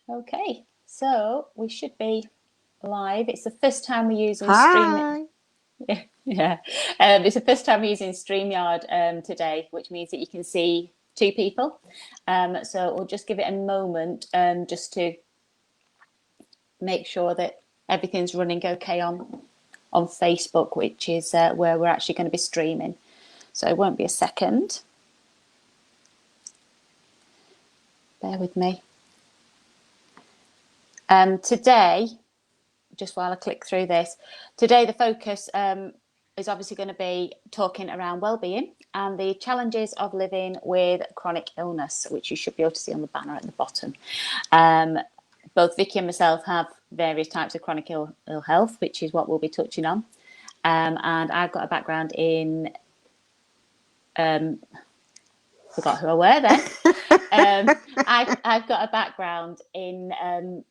Okay, so we should be live. It's the first time we're using Hi. Yeah, it's the first time we're using StreamYard today, which means that you can see two people. So we'll just give it a moment just to make sure that everything's running okay on Facebook, which is where we're actually going to be streaming. So it won't be a second. Bear with me. Today, just while I click through this, today the focus is obviously going to be talking around well-being and the challenges of living with chronic illness, which you should be able to see on the banner at the bottom. Both Vikki and myself have various types of chronic ill health, which is what we'll be touching on. And I've got a background in forgot who I were then. I've got a background in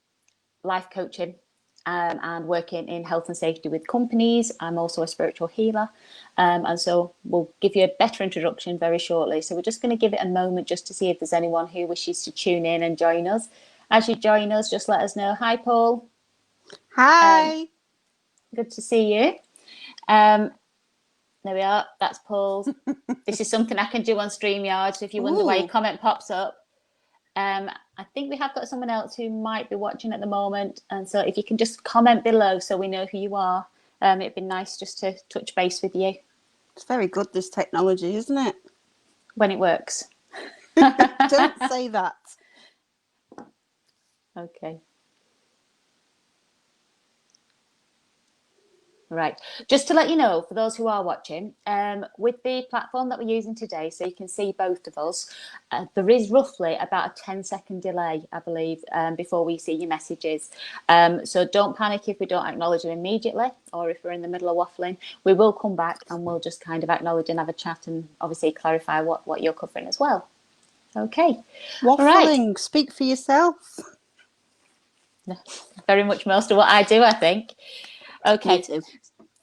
life coaching and working in health and safety with companies. I'm also a spiritual healer. And so we'll give you a better introduction very shortly. So we're just going to give it a moment just to see if there's anyone who wishes to tune in and join us. As you join us, just let us know. Hi, Paul. Hi. Good to see you. There we are. That's Paul's. This is something I can do on StreamYard. So if you wonder why your comment pops up, I think we have got someone else who might be watching at the moment. And so if you can just comment below so we know who you are, it'd be nice just to touch base with you. It's very good, this technology, isn't it? When it works. Don't say that. Okay. Right. Just to let you know, for those who are watching, with the platform that we're using today, so you can see both of us, there is roughly about a 10-second delay, I believe, before we see your messages. So don't panic if we don't acknowledge them immediately, or if we're in the middle of waffling. We will come back and we'll just kind of acknowledge and have a chat and obviously clarify what you're covering as well. Okay. Waffling, right. Speak for yourself. Very much most of what I do, I think. Okay. Me too.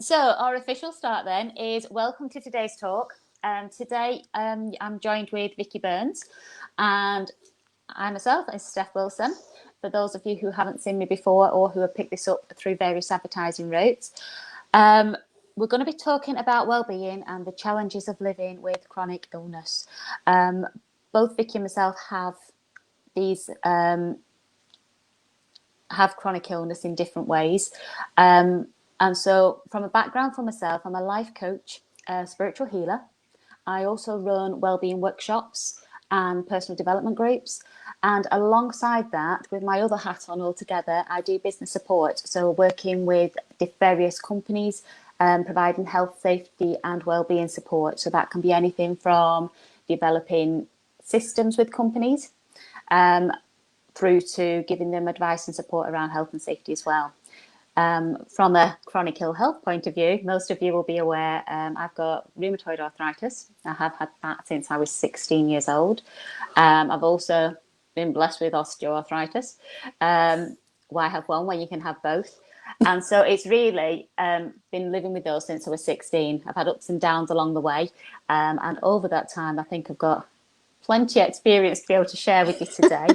So our official start then is welcome to today's talk. Today I'm joined with Vikki Burns, and I myself is Steph Wilson. For those of you who haven't seen me before or who have picked this up through various advertising routes, we're going to be talking about well-being and the challenges of living with chronic illness. Both Vikki and myself have these have chronic illness in different ways. And so from a background for myself, I'm a life coach, a spiritual healer. I also run wellbeing workshops and personal development groups. And alongside that, with my other hat on altogether, I do business support. So working with various companies, providing health, safety and wellbeing support. So that can be anything from developing systems with companies through to giving them advice and support around health and safety as well. From a chronic ill health point of view, most of you will be aware I've got rheumatoid arthritis. I have had that since I was 16 years old. I've also been blessed with osteoarthritis. Why have one when you can have both? And so it's really been living with those since I was 16. I've had ups and downs along the way. And over that time, I think I've got plenty of experience to be able to share with you today,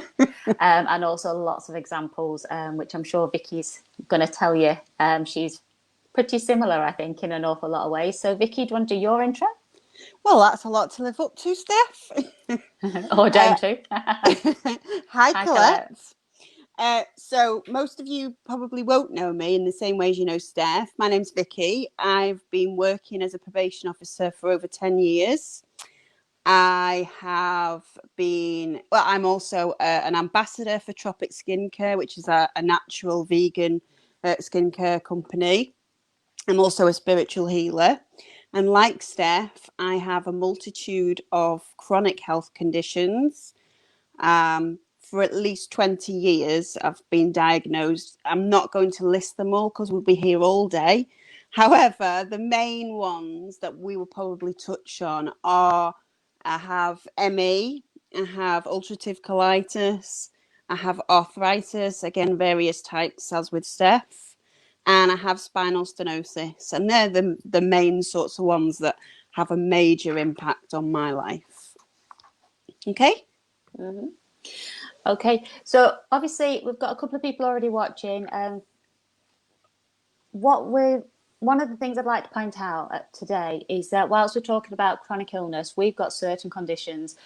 and also lots of examples, which I'm sure Vikki's going to tell you. She's pretty similar, I think, in an awful lot of ways. So, Vikki, do you want to do your intro? Well, that's a lot to live up to, Steph. Or down to. Hi, Colette. So most of you probably won't know me in the same way as you know Steph. My name's Vikki. I've been working as a probation officer for over 10 years. I have been, well, I'm also an ambassador for Tropic Skincare, which is a natural vegan skincare company. I'm also a spiritual healer. And like Steph, I have a multitude of chronic health conditions. For at least 20 years, I've been diagnosed. I'm not going to list them all because we'll be here all day. However, the main ones that we will probably touch on are I have ME, I have ulcerative colitis, I have arthritis, again, various types as with Steph, and I have spinal stenosis. And they're the main sorts of ones that have a major impact on my life. Okay? Mm-hmm. Okay, so obviously we've got a couple of people already watching. One of the things I'd like to point out today is that whilst we're talking about chronic illness, we've got certain conditions.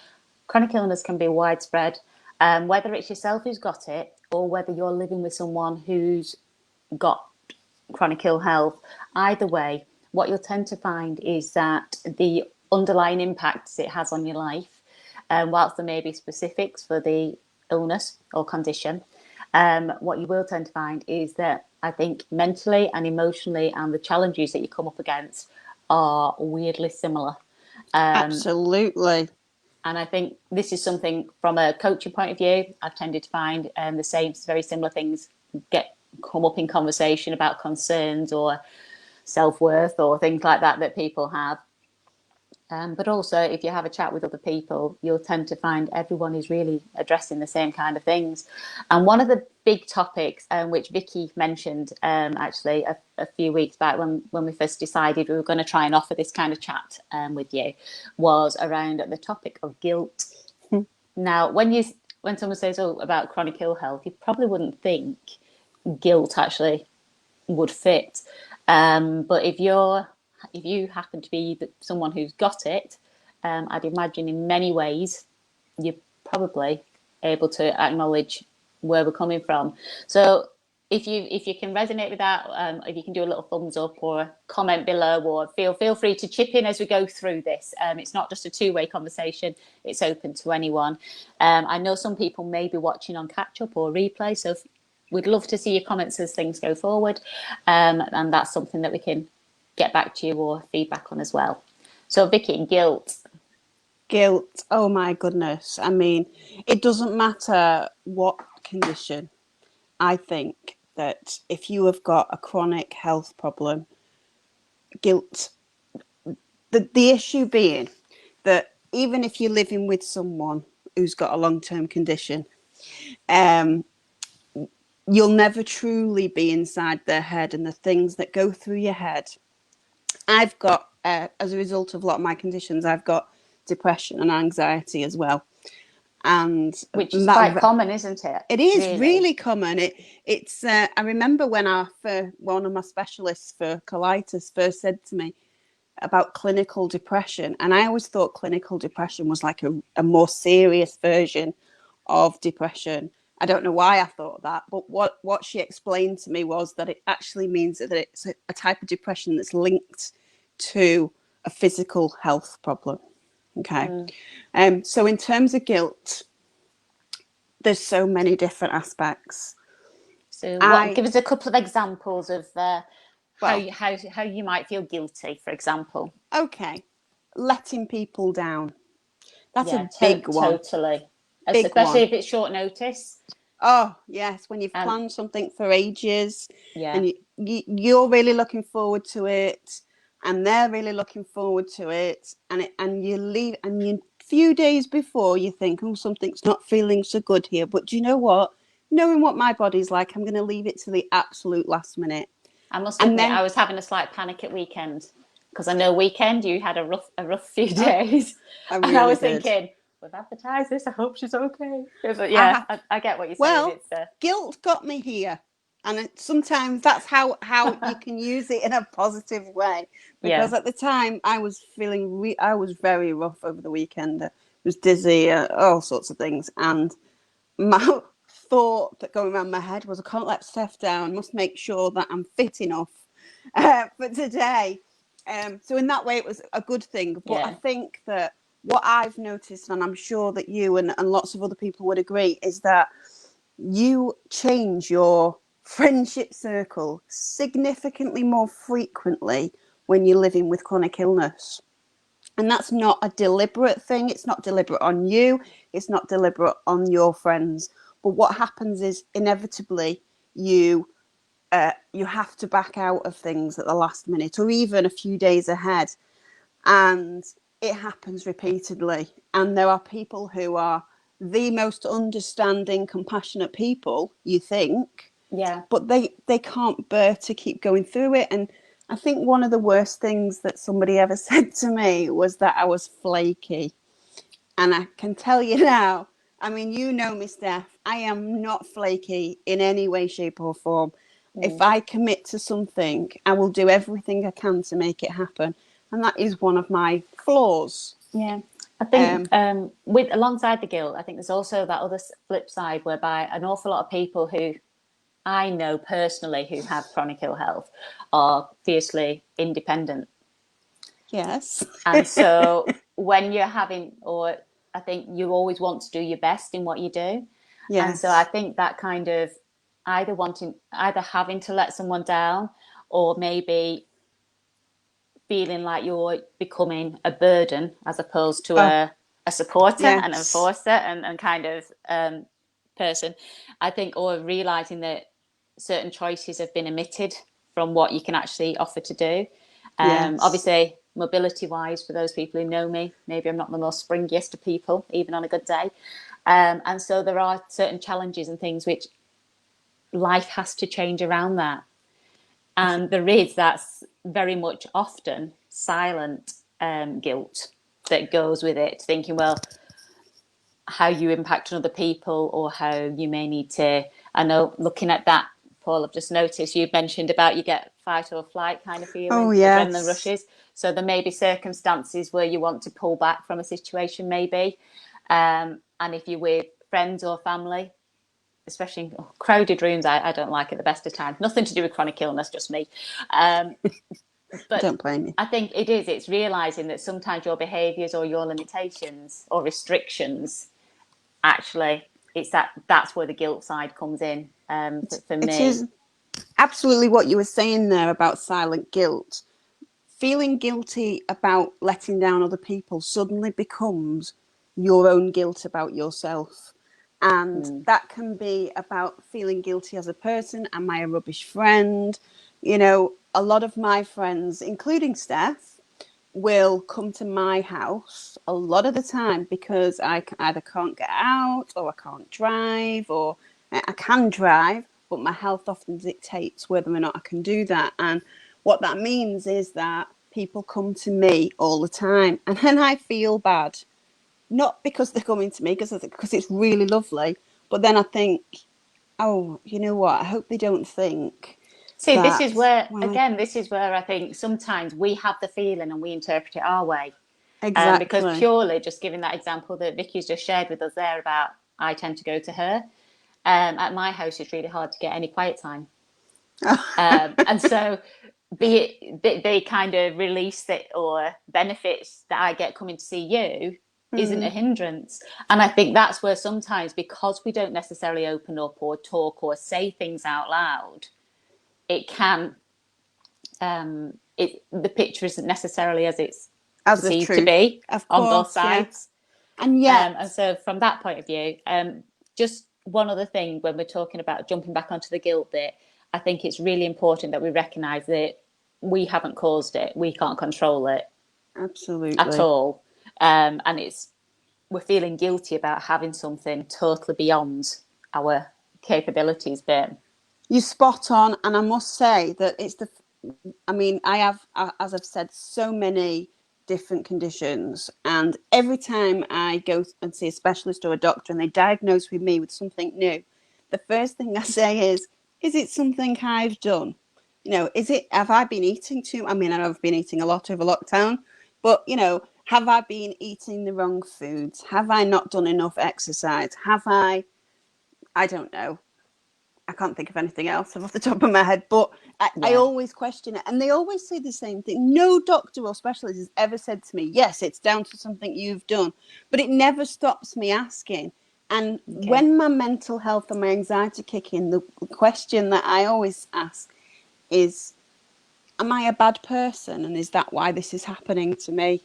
Chronic illness can be widespread, whether it's yourself who's got it or whether you're living with someone who's got chronic ill health. Either way, what you'll tend to find is that the underlying impacts it has on your life, whilst there may be specifics for the illness or condition, what you will tend to find is that I think mentally and emotionally and the challenges that you come up against are weirdly similar. Absolutely. And I think this is something from a coaching point of view, I've tended to find the same, very similar things come up in conversation about concerns or self-worth or things like that that people have. But also, if you have a chat with other people, you'll tend to find everyone is really addressing the same kind of things. And one of the big topics, which Vikki mentioned actually a few weeks back when we first decided we were going to try and offer this kind of chat with you, was around the topic of guilt. Now, when someone says, "Oh, about chronic ill health," you probably wouldn't think guilt actually would fit. But if you happen to be someone who's got it, I'd imagine in many ways you're probably able to acknowledge where we're coming from. So if you can resonate with that, if you can do a little thumbs up or comment below, or feel free to chip in as we go through this. It's not just a two-way conversation; it's open to anyone. I know some people may be watching on catch up or replay, so we'd love to see your comments as things go forward, and that's something that we can get back to you or feedback on as well. So Vikki, guilt. Guilt. Oh my goodness. I mean, it doesn't matter what condition. I think that if you have got a chronic health problem, guilt, the issue being that even if you're living with someone who's got a long-term condition, you'll never truly be inside their head and the things that go through your head. I've got, as a result of a lot of my conditions, I've got depression and anxiety as well. And which is quite common, isn't it? It is really common. It's. I remember when one of my specialists for colitis first said to me about clinical depression, and I always thought clinical depression was like a more serious version of depression. I don't know why I thought that, but what she explained to me was that it actually means that it's a type of depression that's linked to a physical health problem. Okay. So in terms of guilt, there's so many different aspects. So give us a couple of examples of how you might feel guilty, for example. Okay. Letting people down. That's a big one. Totally. Especially if it's short notice. Oh, yes. When you've planned something for ages and you're really looking forward to it and they're really looking forward to it, and you leave, and a few days before you think, oh, something's not feeling so good here. But do you know what? Knowing what my body's like, I'm going to leave it to the absolute last minute. I must admit, I was having a slight panic at weekend because I know weekend you had a rough few days, and I was thinking, we've advertised this. I hope she's okay. Yeah, I get what you're saying. Well, guilt got me here. And sometimes that's how you can use it in a positive way. Because at the time, I was feeling, I was very rough over the weekend. I was dizzy, all sorts of things. And my thought that going around my head was, I can't let Steph down. Must make sure that I'm fit enough for today. So in that way, it was a good thing. But I think that what I've noticed, and I'm sure that you and lots of other people would agree, is that you change your friendship circle significantly more frequently when you're living with chronic illness. And that's not a deliberate thing. It's not deliberate on you. It's not deliberate on your friends. But what happens is inevitably you have to back out of things at the last minute or even a few days ahead. And it happens repeatedly. And there are people who are the most understanding, compassionate people, you think. Yeah. But they can't bear to keep going through it. And I think one of the worst things that somebody ever said to me was that I was flaky. And I can tell you now I mean, you know me, Steph. I am not flaky in any way, shape, or form. If I commit to something, I will do everything I can to make it happen. And that is one of my flaws. Yeah. I think with alongside the guilt, I think there's also that other flip side whereby an awful lot of people who I know personally who have chronic ill health are fiercely independent. Yes. And so when you're having, or I think you always want to do your best in what you do. And so I Yes. think that kind of either having to let someone down or maybe feeling like you're becoming a burden as opposed to Oh, a supporter and yes. enforcer and kind of person. I think, or realizing that certain choices have been omitted from what you can actually offer to do. Yes. Obviously, mobility wise, for those people who know me, maybe I'm not the most springiest of people, even on a good day. And so there are certain challenges and things which life has to change around that. And there is that's very much often silent guilt that goes with it, thinking, well, how you impact on other people or how you may need to. I know looking at that, Paul, I've just noticed you mentioned about you get fight or flight kind of Oh, feeling, adrenaline yes. rushes. So there may be circumstances where you want to pull back from a situation, maybe. And if you're with friends or family, especially in crowded rooms, I don't like at the best of times. Nothing to do with chronic illness, just me. But Don't blame me. I think it's realizing that sometimes your behaviors or your limitations or restrictions, actually, that's where the guilt side comes in for It me. is absolutely what you were saying there about silent guilt. Feeling guilty about letting down other people suddenly becomes your own guilt about yourself. And Mm. that can be about feeling guilty as a person. Am I a rubbish friend? You know, a lot of my friends, including Steph, will come to my house a lot of the time because I either can't get out or I can't drive, or I can drive, but my health often dictates whether or not I can do that. And what that means is that people come to me all the time, and then I feel bad, not because they're coming to me because it's really lovely, but then I think, oh, you know what, I hope they don't think See, this is that, where, why, again, this is where I think sometimes we have the feeling and we interpret it our way. Because exactly. purely just giving that example that Vicky's just shared with us there about I tend to go to her. At my house, it's really hard to get any quiet time. And so be it they kind of release that or benefits that I get coming to see you isn't a Mm, hindrance. And I think that's where sometimes because we don't necessarily open up or talk or say things out loud, it can the picture isn't necessarily as it's as the perceived to truth, be of on both course, yeah. sides. And yet, And so from that point of view, just one other thing when we're talking about jumping back onto the guilt bit, I think it's really important that we recognise that we haven't caused it, we can't control it at absolutely. all, and we're feeling guilty about having something totally beyond our capabilities. But You spot on, and I must say that it's I mean, I have, as I've said, so many different conditions, and every time I go and see a specialist or a doctor and they diagnose with me with something new, the first thing I say is it something I've done? You know, have I been eating I mean, I know I've been eating a lot over lockdown, but, you know, have I been eating the wrong foods? Have I not done enough exercise? I don't know. I can't think of anything else off the top of my head, but I yeah, always question it. And they always say the same thing. No doctor or specialist has ever said to me, yes, it's down to something you've done. But it never stops me asking. And okay. when my mental health and my anxiety kick in, the question that I always ask is, am I a bad person? And is that why this is happening to me?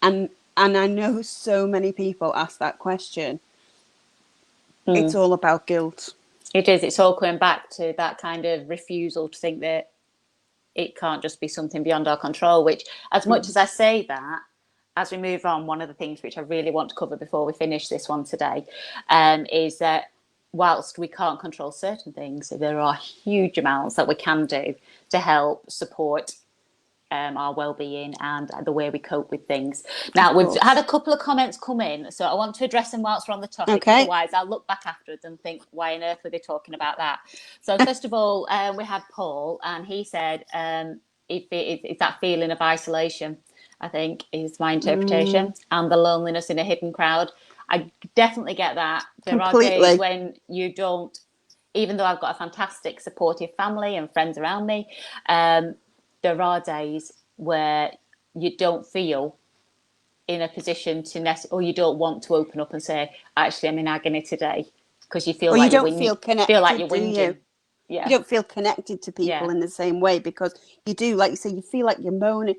And and I know so many people ask that question. It's Mm. all about guilt. It is. It's all coming back to that kind of refusal to think that it can't just be something beyond our control, which, as much as I say that, as we move on, one of the things which I really want to cover before we finish this one today is that whilst we can't control certain things, there are huge amounts that we can do to help support our well-being and the way we cope with things. Now, we've had a couple of comments come in, so I want to address them whilst we're on the topic. Okay. Otherwise, I'll look back afterwards and think, why on earth were they talking about that? So first of all, we had Paul, and he said, if it's that feeling of isolation, I think is my interpretation, and the loneliness in a hidden crowd. I definitely get that. There Completely. are days when you don't, even though I've got a fantastic supportive family and friends around me, there are days where you don't feel in a position to or you don't want to open up and say, actually, I'm in agony today, because you feel or like you don't feel connected, feel like you're do whinging. you? Yeah. You don't feel connected to people in the same way, because you do, like you say, you feel like you're moaning.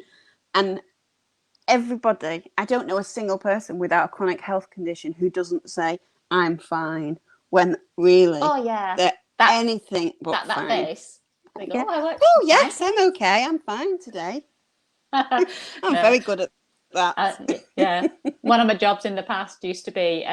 And everybody, I don't know a single person without a chronic health condition who doesn't say, I'm fine, when really they're anything but fine. Face. They go, yes, I'm okay, I'm fine today. I'm very good at that. One of my jobs in the past used to be,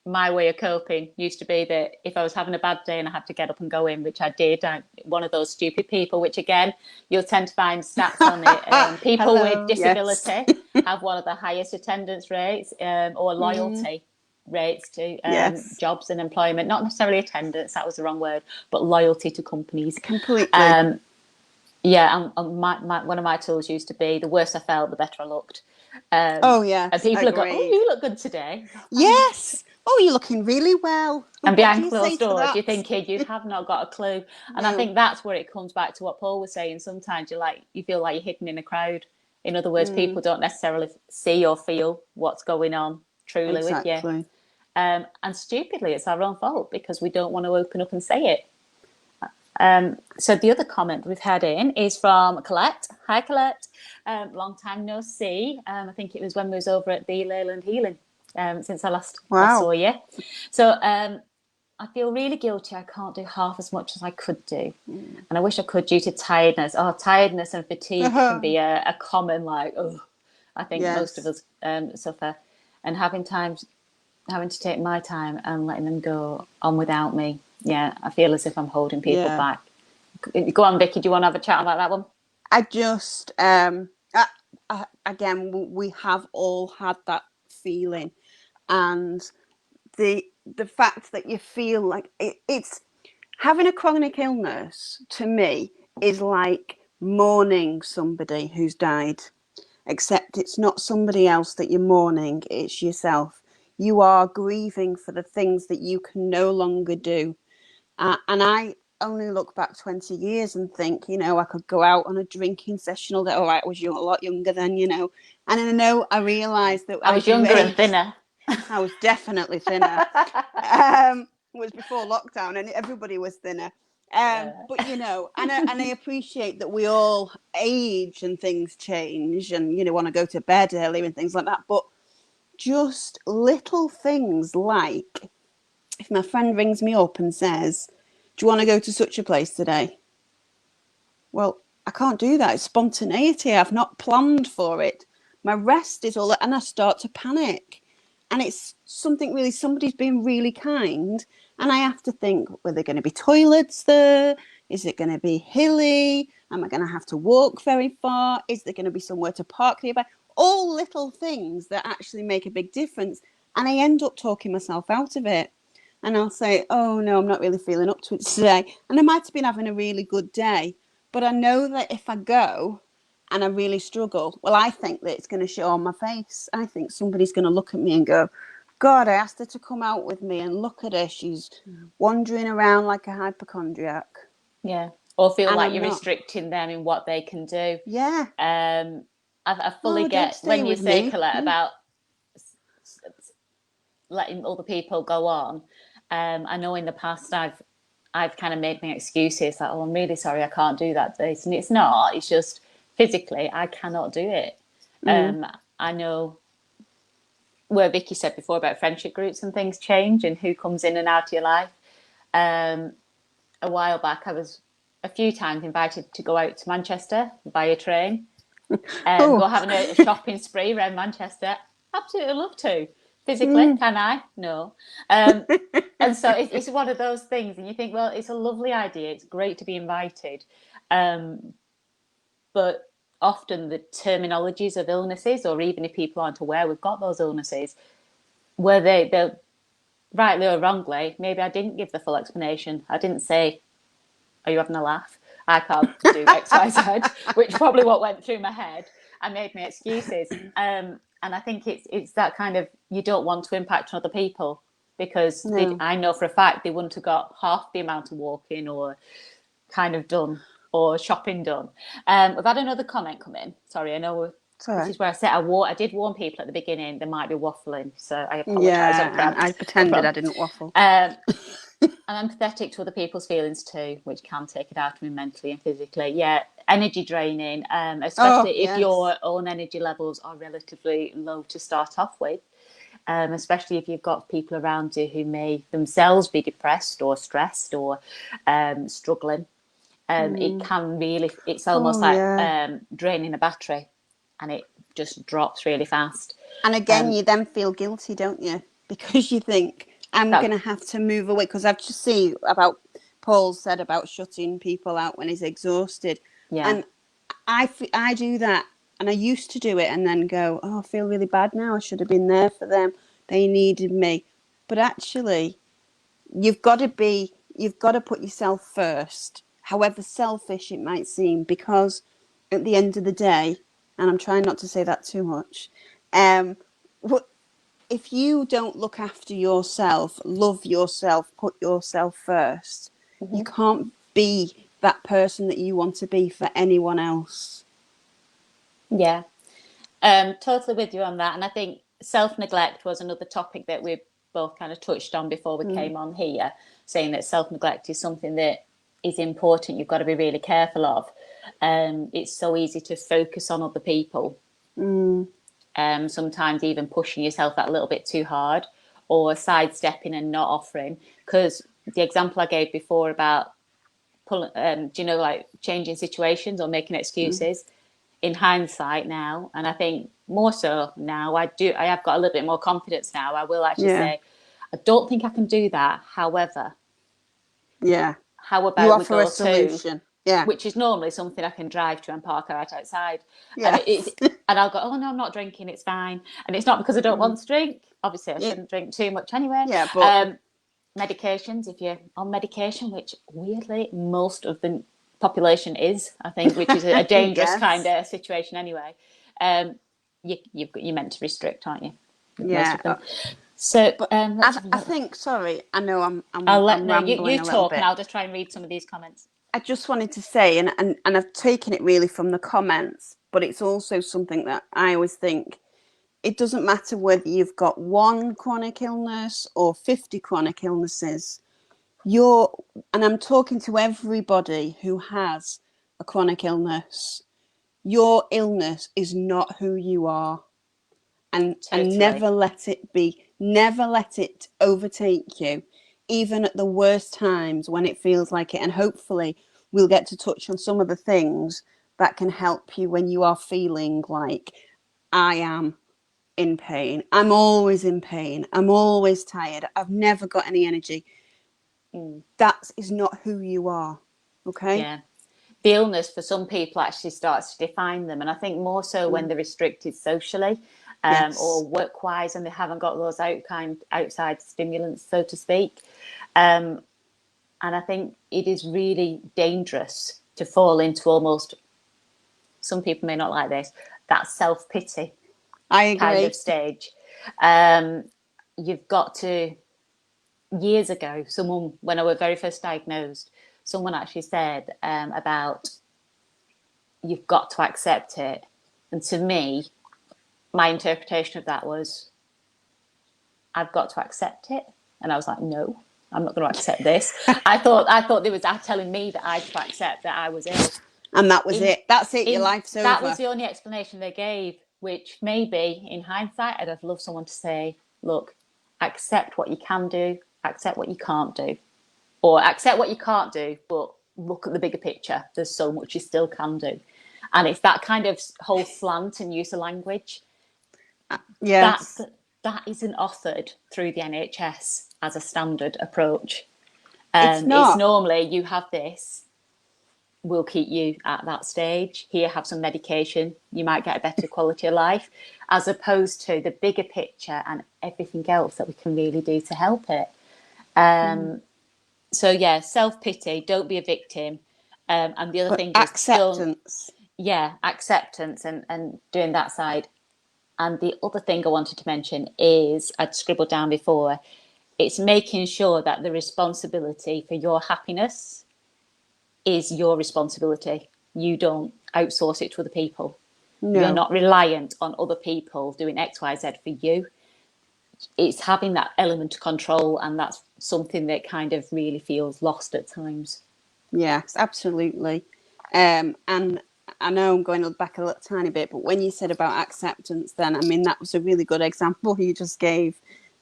my way of coping used to be that if I was having a bad day and I had to get up and go in, which I did, I'm one of those stupid people, which again, you'll tend to find stats on it. People with disability have one of the highest attendance rates or loyalty rates to jobs and employment. Not necessarily attendance, that was the wrong word, but loyalty to companies. Completely. And one of my tools used to be, the worse I felt, the better I looked. And people go, oh, you look good today. Yes. Oh, you're looking really well. And behind closed doors, you're thinking you have not got a clue. And I think that's where it comes back to what Paul was saying. Sometimes you feel like you're hidden in a crowd. In other words, people don't necessarily see or feel what's going on truly with you. And stupidly, it's our own fault because we don't want to open up and say it. So the other comment we've had in is from Colette. Hi, Colette. Long time no see. I think it was when we was over at the Leyland Healing since I last saw you. So I feel really guilty. I can't do half as much as I could do. And I wish I could due to tiredness. Tiredness and fatigue can be a common, I think most of us suffer. And having to take my time and letting them go on without me. Yeah, I feel as if I'm holding people back. Go on, Vikki. Do you want to have a chat about that one? I just, again, we have all had that feeling, and the fact that you feel like it's having a chronic illness to me is like mourning somebody who's died, except it's not somebody else that you're mourning, it's yourself. You are grieving for the things that you can no longer do. And I only look back 20 years and think, I could go out on a drinking session all day. All right, I was a lot younger then, And I realised that I was younger and thinner. I was definitely thinner. It was before lockdown and everybody was thinner. But, and I appreciate that we all age and things change and, want to go to bed early and things like that. But just little things like, if my friend rings me up and says, do you want to go to such a place today? Well, I can't do that. It's spontaneity. I've not planned for it. My rest is all that, and I start to panic. And it's somebody's been really kind. And I have to think, were there going to be toilets there? Is it going to be hilly? Am I going to have to walk very far? Is there going to be somewhere to park nearby? All little things that actually make a big difference. And I end up talking myself out of it. And I'll say, oh, no, I'm not really feeling up to it today. And I might have been having a really good day. But I know that if I go and I really struggle, well, I think that it's going to show on my face. I think somebody's going to look at me and go, God, I asked her to come out with me and look at her. She's wandering around like a hypochondriac. Yeah. Or feel like you're restricting them in what they can do. Yeah. I fully get when you say, Colette, about letting other people go on. I know in the past I've kind of made my excuses like, oh, I'm really sorry, I can't do that. It's not. It's just physically I cannot do it. I know where Vikki said before about friendship groups and things change and who comes in and out of your life. A while back, I was a few times invited to go out to Manchester by train and go having a shopping spree around Manchester. Absolutely love to. Physically, can I? No. And so it's one of those things, and you think, well, it's a lovely idea. It's great to be invited. but often the terminologies of illnesses, or even if people aren't aware we've got those illnesses, where they'll rightly or wrongly, maybe I didn't give the full explanation. I didn't say, are you having a laugh? I can't do X, Y, Z, which probably what went through my head. I made my excuses. And I think it's that kind of, you don't want to impact on other people, because I know for a fact they wouldn't have got half the amount of walking or kind of done, or shopping done. We've had another comment come in. Sorry, I know this is where I said I did warn people at the beginning they might be waffling, so I apologise. Yeah, I pretended I didn't waffle. I'm empathetic to other people's feelings too, which can take it out of me mentally and physically. Yeah, energy draining, especially if your own energy levels are relatively low to start off with. Especially if you've got people around you who may themselves be depressed or stressed or struggling. It can really, it's almost draining a battery, and it just drops really fast. And again, you then feel guilty, don't you? Because you think, I'm going to have to move away. Because I've just seen about Paul said about shutting people out when he's exhausted. Yeah. And I do that. And I used to do it and then go, oh, I feel really bad now. I should have been there for them. They needed me. But actually, you've got to put yourself first, however selfish it might seem, because at the end of the day, and I'm trying not to say that too much, if you don't look after yourself, love yourself, put yourself first, you can't be that person that you want to be for anyone else. Yeah, totally with you on that. And I think self-neglect was another topic that we both kind of touched on before we came on here, saying that self-neglect is something that is important. You've got to be really careful of. It's so easy to focus on other people. Sometimes even pushing yourself that little bit too hard, or sidestepping and not offering. Because the example I gave before about like changing situations or making excuses, in hindsight now, and I think more so now, I have got a little bit more confidence now. I will actually say, I don't think I can do that. However, how about you offer a solution? Which is normally something I can drive to and park right outside. Yes. And I'll go, oh no, I'm not drinking, it's fine. And it's not because I don't want to drink. Obviously, I shouldn't drink too much anyway. Yeah, but medications, if you're on medication, which weirdly most of the population is, I think, which is a dangerous kind of situation anyway. You're meant to restrict, aren't you? Yeah. So I think, sorry, I know I'm you talk, and I'll just try and read some of these comments. I just wanted to say, and I've taken it really from the comments, but it's also something that I always think, it doesn't matter whether you've got one chronic illness or 50 chronic illnesses. And I'm talking to everybody who has a chronic illness, your illness is not who you are. And never let it overtake you, even at the worst times when it feels like it. And hopefully we'll get to touch on some of the things that can help you when you are feeling like, I am in pain. I'm always in pain. I'm always tired. I've never got any energy. That is not who you are. Okay? Yeah. The illness for some people actually starts to define them. And I think more so when they're restricted socially or work-wise, and they haven't got those outside stimulants, so to speak. And I think it is really dangerous to fall into almost, some people may not like this, that self-pity kind of stage. You've got to, years ago, when I was very first diagnosed, someone actually said about, you've got to accept it. And to me, my interpretation of that was, I've got to accept it. And I was like, no, I'm not going to accept this. I thought they were telling me that I had to accept that I was ill. And that was it. That's it. Your life's over. That was the only explanation they gave, which maybe in hindsight, I'd have loved someone to say, look, accept what you can do, accept what you can't do. Or accept what you can't do, but look at the bigger picture. There's so much you still can do. And it's that kind of whole slant and use of language. Yes. That isn't offered through the NHS as a standard approach. It's not. It's normally, you have this, will keep you at that stage. Here, have some medication. You might get a better quality of life, as opposed to the bigger picture and everything else that we can really do to help it. So yeah, self-pity, don't be a victim. And the other thing is acceptance. Acceptance and doing that side. And the other thing I wanted to mention is, I'd scribbled down before, it's making sure that the responsibility for your happiness is your responsibility. You don't outsource it to other people. No. You're not reliant on other people doing X, Y, Z for you. It's having that element of control, and that's something that kind of really feels lost at times. Yes, absolutely. And I know I'm going back a little tiny bit, but when you said about acceptance, then, I mean, that was a really good example you just gave.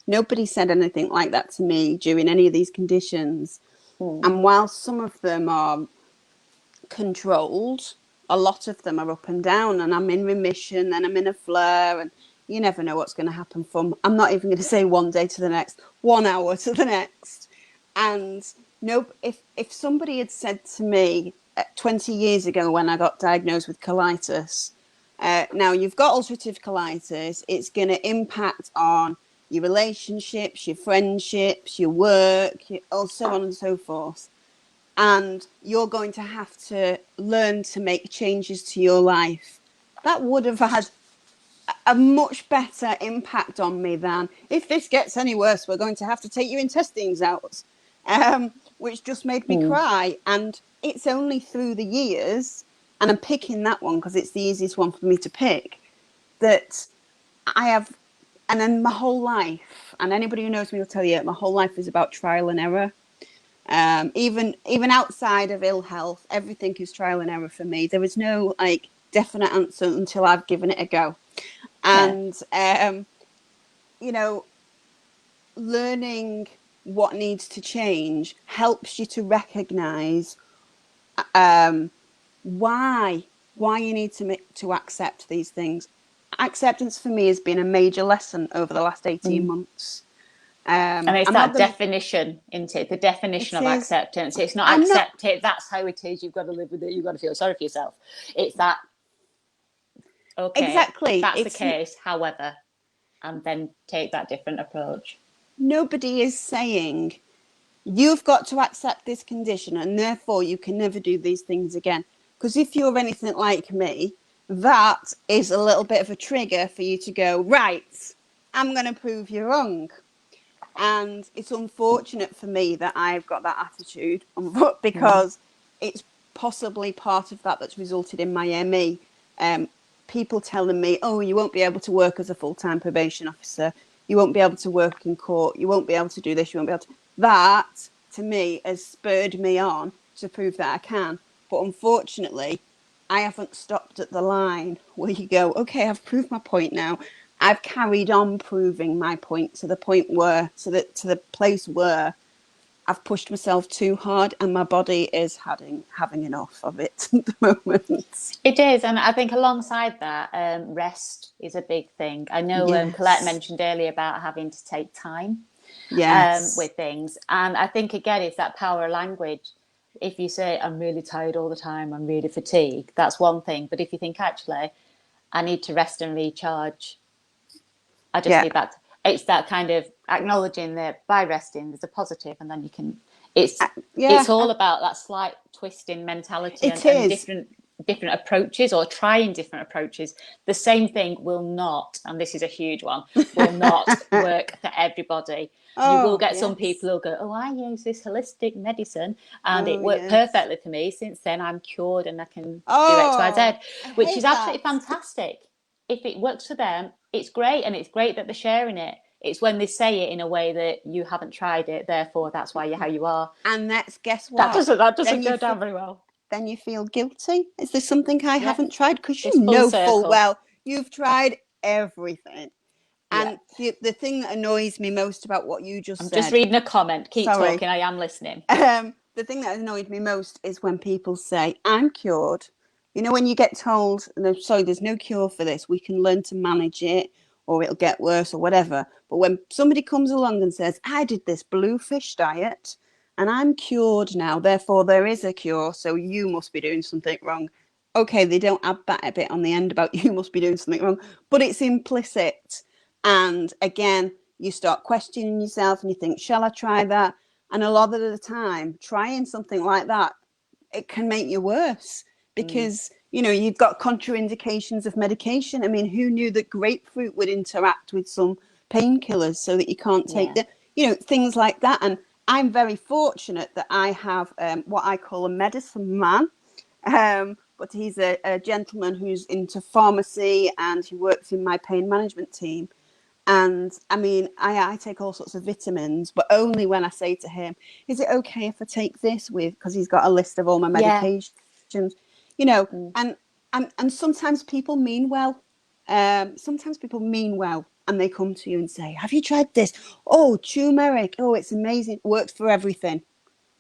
Nobody said anything like that to me during any of these conditions. And while some of them are controlled, a lot of them are up and down, and I'm in remission, then I'm in a flare, and you never know what's going to happen from, I'm not even going to say one day to the next, 1 hour to the next. And if somebody had said to me 20 years ago when I got diagnosed with colitis, now you've got ulcerative colitis, it's going to impact on your relationships, your friendships, your work, so on and so forth. And you're going to have to learn to make changes to your life. That would have had a much better impact on me than, if this gets any worse, we're going to have to take your intestines out, which just made me cry. And it's only through the years, and I'm picking that one because it's the easiest one for me to pick, that I have, and then my whole life, and anybody who knows me will tell you, my whole life is about trial and error. Even outside of ill health, everything is trial and error for me. There is no like definite answer until I've given it a go. And you know, learning what needs to change helps you to recognize why you need to accept these things. Acceptance for me has been a major lesson over the last 18 months. And it's that definition, isn't it? The definition of acceptance. It's not accept it, that's how it is, you've got to live with it, you've got to feel sorry for yourself. It's that, okay, exactly, that's the case, however, and then take that different approach. Nobody is saying you've got to accept this condition and therefore you can never do these things again. Because if you're anything like me, that is a little bit of a trigger for you to go, right, I'm going to prove you wrong. And it's unfortunate for me that I've got that attitude, because it's possibly part of that that's resulted in my ME. People telling me, oh, you won't be able to work as a full-time probation officer. You won't be able to work in court. You won't be able to do this. You won't be able to. That, to me, has spurred me on to prove that I can. But unfortunately, I haven't stopped at the line where you go, okay, I've proved my point now. I've carried on proving my point to the place where I've pushed myself too hard and my body is having enough of it at the moment. It is, and I think alongside that, rest is a big thing. I know Colette mentioned earlier about having to take time with things, and I think again it's that power of language. If you say, I'm really tired all the time, I'm really fatigued, that's one thing. But if you think, actually, I need to rest and recharge, I just need that. It's that kind of acknowledging that by resting, there's a positive, and then you can. It's all about that slight twist in mentality and different approaches, or trying different approaches. The same thing will not, and this is a huge one, will not work for everybody. You will get some people who'll go, oh, I use this holistic medicine and it worked perfectly for me. Since then, I'm cured and I can do X, Y, Z, which is absolutely fantastic. If it works for them, it's great, and it's great that they're sharing it. It's when they say it in a way that you haven't tried it, therefore that's why you're how you are. And that's, guess what? That doesn't go down very well. Then you feel guilty. Is there something I haven't tried? Because you know full well you've tried everything. And the thing that annoys me most about what you just said... I'm just reading a comment. Keep talking, I am listening. The thing that annoyed me most is when people say, I'm cured. You know, when you get told, sorry, there's no cure for this, we can learn to manage it, or it'll get worse, or whatever. But when somebody comes along and says, I did this bluefish diet, and I'm cured now, therefore there is a cure, so you must be doing something wrong. Okay, they don't add that bit on the end about you must be doing something wrong, but it's implicit. And again, you start questioning yourself and you think, shall I try that? And a lot of the time, trying something like that, it can make you worse because, you know, you've got contraindications of medication. I mean, who knew that grapefruit would interact with some painkillers so that you can't take the, you know, things like that. And I'm very fortunate that I have what I call a medicine man. But he's a gentleman who's into pharmacy and he works in my pain management team. And I mean, I take all sorts of vitamins, but only when I say to him, is it okay if I take this with, because he's got a list of all my medications, you know, and sometimes people mean well. Sometimes people mean well and they come to you and say, have you tried this? Oh, turmeric. Oh, it's amazing. It works for everything.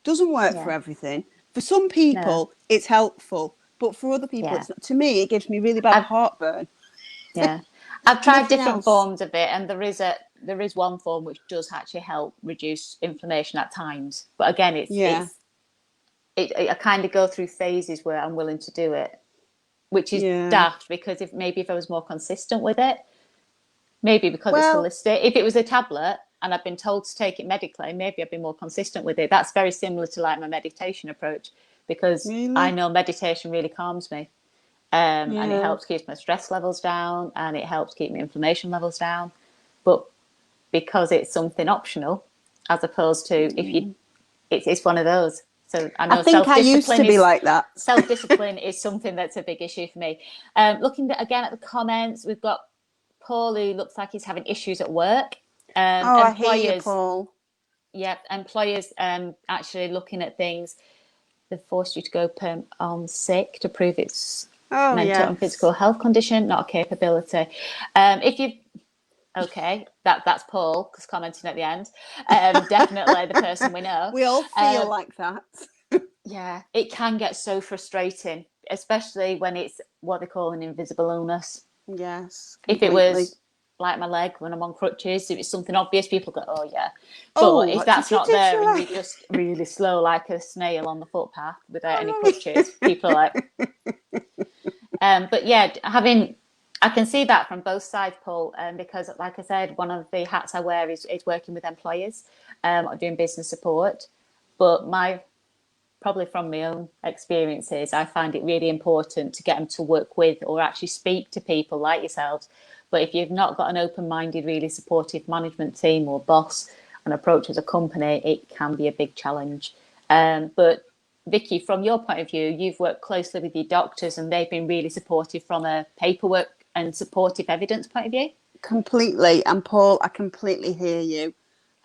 Doesn't work for everything. For some people, it's helpful. But for other people, it's not. To me, it gives me really bad heartburn. I've tried different else. forms of it, and there is one form which does actually help reduce inflammation at times. But again, I kind of go through phases where I'm willing to do it, which is daft because if I was more consistent with it, maybe because it's holistic. If it was a tablet and I've been told to take it medically, maybe I'd be more consistent with it. That's very similar to like my meditation approach because I know meditation really calms me. And it helps keep my stress levels down and it helps keep my inflammation levels down. But because it's something optional, as opposed to it's one of those. So I know I used to be like that. Self-discipline is something that's a big issue for me. Looking again at the comments, we've got Paul who looks like he's having issues at work. I hear you, Paul. Yeah, employers actually looking at things. They've forced you to go on sick to prove it's mental and physical health condition, not a capability. If you that's Paul because commenting at the end. Definitely the person we know. We all feel like that. Yeah, it can get so frustrating, especially when it's what they call an invisible illness. Yes, completely. If it was like my leg when I'm on crutches, if it's something obvious, people go, "Oh yeah." But if that's not there and you're just really slow like a snail on the footpath without any crutches, people are like. But yeah, I can see that from both sides, Paul, because like I said, one of the hats I wear is working with employers, doing business support. But probably from my own experiences, I find it really important to get them to work with or actually speak to people like yourselves. But if you've not got an open-minded, really supportive management team or boss and approach as a company, it can be a big challenge. But Vikki, from your point of view, you've worked closely with your doctors and they've been really supportive from a paperwork and supportive evidence point of view? Completely. And Paul, I completely hear you.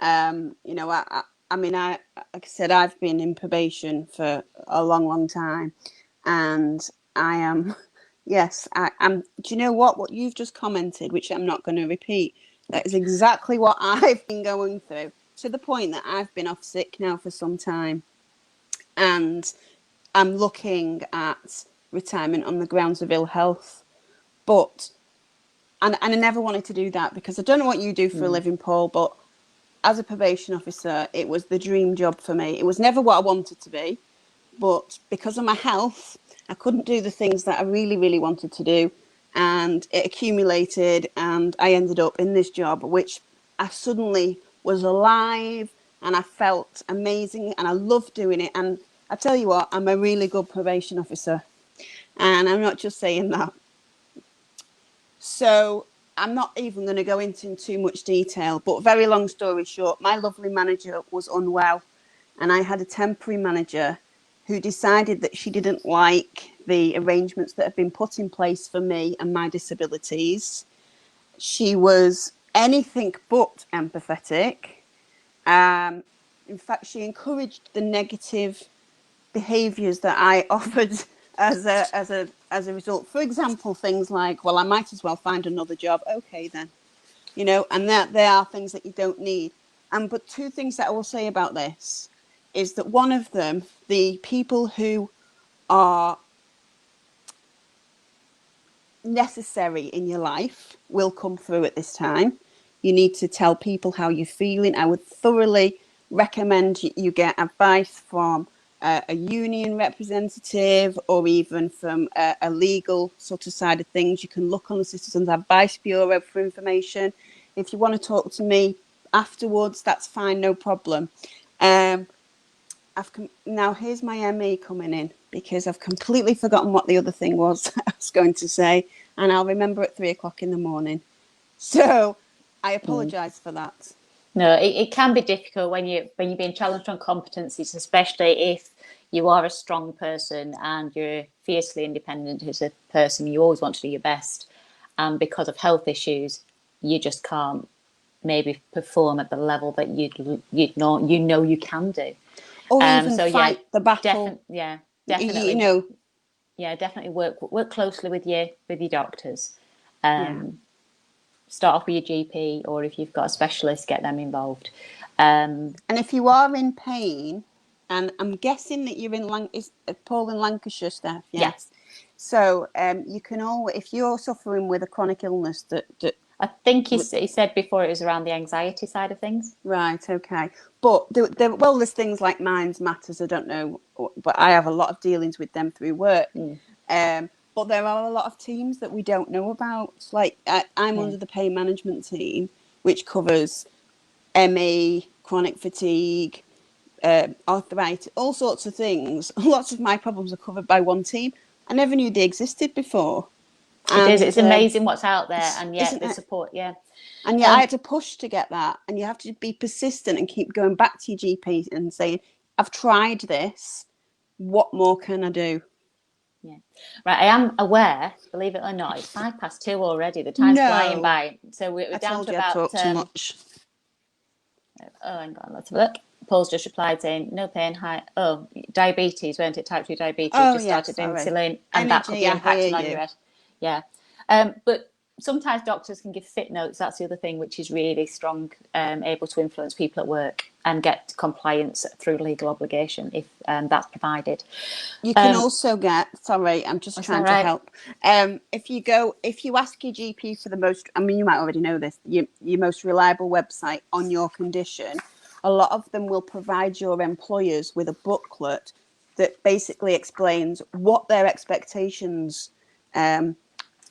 You know, I mean, like I said, I've been in probation for a long, long time. And I am, yes, I'm, do you know what you've just commented, which I'm not going to repeat? That is exactly what I've been going through, to the point that I've been off sick now for some time. And I'm looking at retirement on the grounds of ill health. But, and I never wanted to do that because I don't know what you do for a living, Paul, but as a probation officer, it was the dream job for me. It was never what I wanted to be, but because of my health, I couldn't do the things that I really, really wanted to do. And it accumulated and I ended up in this job, which I suddenly was alive and I felt amazing and I loved doing it. And I tell you what, I'm a really good probation officer. And I'm not just saying that. So I'm not even going to go into too much detail, but very long story short, my lovely manager was unwell and I had a temporary manager who decided that she didn't like the arrangements that have been put in place for me and my disabilities. She was anything but empathetic. In fact, she encouraged the negative behaviours that I offered as a result. For example, things like, well, I might as well find another job. Okay, then, you know, and that there are things that you don't need. But two things that I will say about this is that one of them, the people who are necessary in your life will come through at this time. You need to tell people how you're feeling. I would thoroughly recommend you get advice from a union representative, or even from a legal sort of side of things. You can look on the Citizens Advice Bureau for information. If you want to talk to me afterwards, that's fine, no problem. Now here's my ME coming in, because I've completely forgotten what the other thing was I was going to say, and I'll remember at 3 o'clock in the morning. So I apologise for that. No, it can be difficult when you're being challenged on competencies, especially if you are a strong person and you're fiercely independent as a person. You always want to do your best, and because of health issues, you just can't maybe perform at the level that you'd know you can do. Or even fight the battle. Definitely. You know. Yeah, definitely work closely with your doctors. Start off with your GP, or if you've got a specialist, get them involved. And if you are in pain, and I'm guessing that you're in Paul in Lancashire, Steph. Yes. So you can always, if you're suffering with a chronic illness that I think he said before it was around the anxiety side of things. Right, okay. But there's things like Minds Matters, I don't know, but I have a lot of dealings with them through work. But there are a lot of teams that we don't know about. Like I'm under the pain management team, which covers ME, chronic fatigue, arthritis, all sorts of things. Lots of my problems are covered by one team. I never knew they existed before. It is. It's amazing what's out there, and yet the support, And I had to push to get that, and you have to be persistent and keep going back to your GP and saying, "I've tried this. What more can I do?" Yeah, right. I am aware. Believe it or not, it's 2:05 already. The time's flying by. So we're down to about. Talk too much. Oh, hang on. Let's have a look. Paul's just replied saying, "No pain, high. Oh, diabetes, weren't it? Type 2 diabetes. Just started insulin, and that could be impacting on your head." Yeah, but sometimes doctors can give fit notes. That's the other thing, which is really strong, able to influence people at work and get compliance through legal obligation if that's provided. You can also get. Sorry, I'm just trying to help. If you ask your GP for the most, I mean, you might already know this, your most reliable website on your condition. A lot of them will provide your employers with a booklet that basically explains what their expectations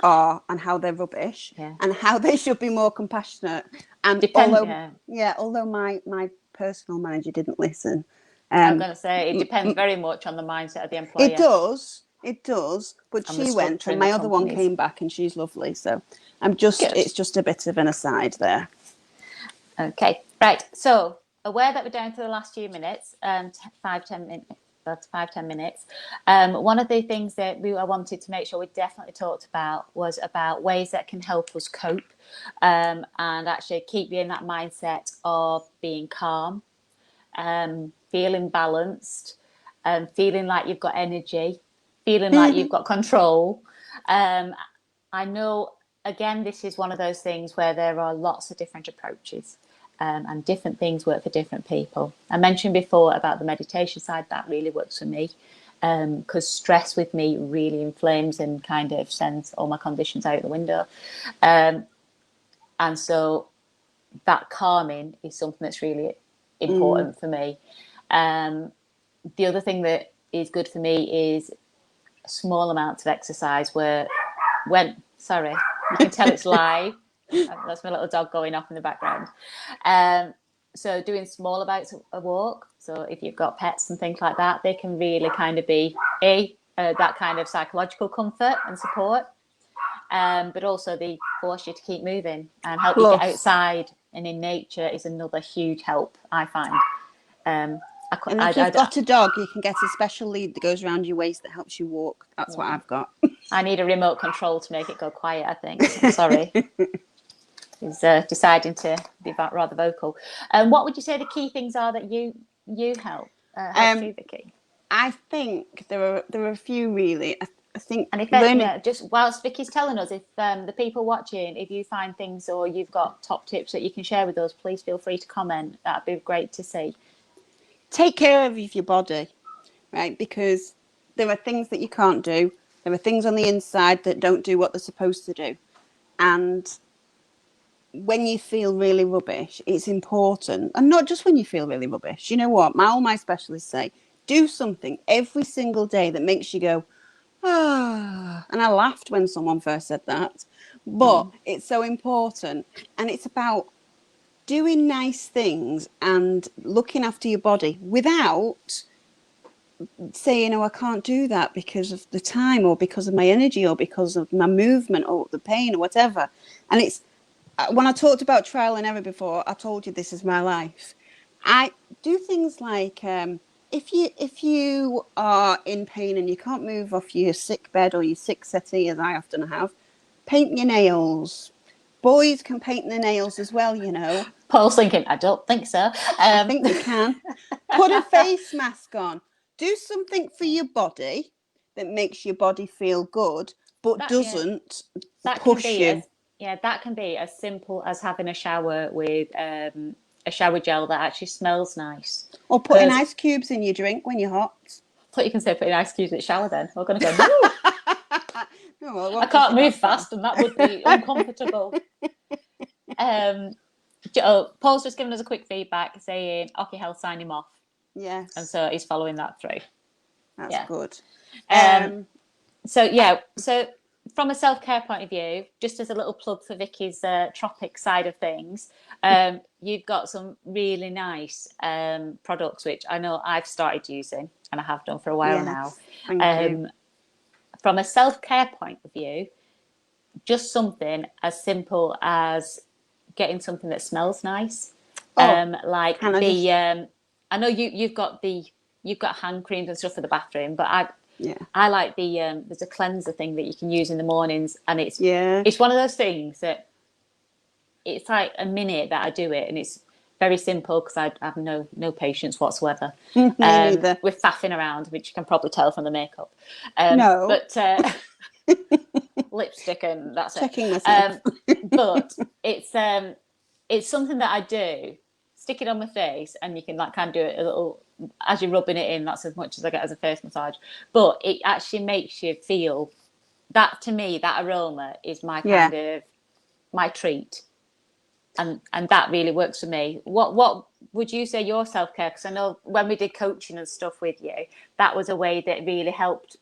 are and how they're rubbish and how they should be more compassionate. And although my personal manager didn't listen, I'm going to say it depends very much on the mindset of the employer. It does. But she went, and my other one came back, and she's lovely. So it's just a bit of an aside there. Okay, right. So aware that we're down to the last few minutes, 5-10 minutes. That's 5-10 minutes. One of the things that I wanted to make sure we definitely talked about was about ways that can help us cope and actually keep you in that mindset of being calm, feeling balanced, feeling like you've got energy, feeling like you've got control. I know, again, this is one of those things where there are lots of different approaches. And different things work for different people. I mentioned before about the meditation side. That really works for me because stress with me really inflames and kind of sends all my conditions out the window. And so that calming is something that's really important for me. The other thing that is good for me is small amounts of exercise you can tell it's live. That's my little dog going off in the background. So doing small amounts of walk. So if you've got pets and things like that, they can really kind of be that kind of psychological comfort and support. But also they force you to keep moving and help you get outside and in nature is another huge help, I find. And if you've got a dog, you can get a special lead that goes around your waist that helps you walk. That's what I've got. I need a remote control to make it go quiet, I think. I'm sorry. He's deciding to be rather vocal. What would you say the key things are that you help you, Vikki? I think there are a few really. I think, and if just whilst Vikki's telling us, if the people watching, if you find things or you've got top tips that you can share with us, please feel free to comment. That'd be great to see. Take care of your body, right? Because there are things that you can't do. There are things on the inside that don't do what they're supposed to do, and when you feel really rubbish, it's important, and not just when you feel really rubbish. You know what? All my specialists say, do something every single day that makes you go, ah. And I laughed when someone first said that, but it's so important, and it's about doing nice things and looking after your body without saying, oh, I can't do that because of the time or because of my energy or because of my movement or the pain or whatever. And it's, when I talked about trial and error before, I told you this is my life. I do things like, if you are in pain and you can't move off your sick bed or your sick settee, as I often have, paint your nails. Boys can paint their nails as well, you know. Paul's thinking, I don't think so. I think you can. Put a face mask on. Do something for your body that makes your body feel good, but doesn't push you. That can be as simple as having a shower with a shower gel that actually smells nice. Or putting ice cubes in your drink when you're hot. I thought you can say putting ice cubes in the shower then. We're going to go, no. No, well, I can't move fast and that would be uncomfortable. Paul's just given us a quick feedback saying, OK Health, sign him off. Yes. And so he's following that through. That's good. So from a self-care point of view, just as a little plug for Vikki's tropic side of things, you've got some really nice products, which I know I've started using and I have done for a while now. Thank you. From a self-care point of view, just something as simple as getting something that smells nice. I know you've got hand creams and stuff for the bathroom, but I like there's a cleanser thing that you can use in the mornings, and it's one of those things that it's like a minute that I do it, and it's very simple because I have no patience whatsoever with faffing around, which you can probably tell from the makeup. But lipstick and that's checking myself. But it's something that I do. Stick it on my face, and you can kind of do it a little as you're rubbing it in. That's as much as I get as a face massage. But it actually makes you feel that. To me, that aroma is my kind of my treat, and that really works for me. What would you say your self-care? Because I know when we did coaching and stuff with you, that was a way that really helped.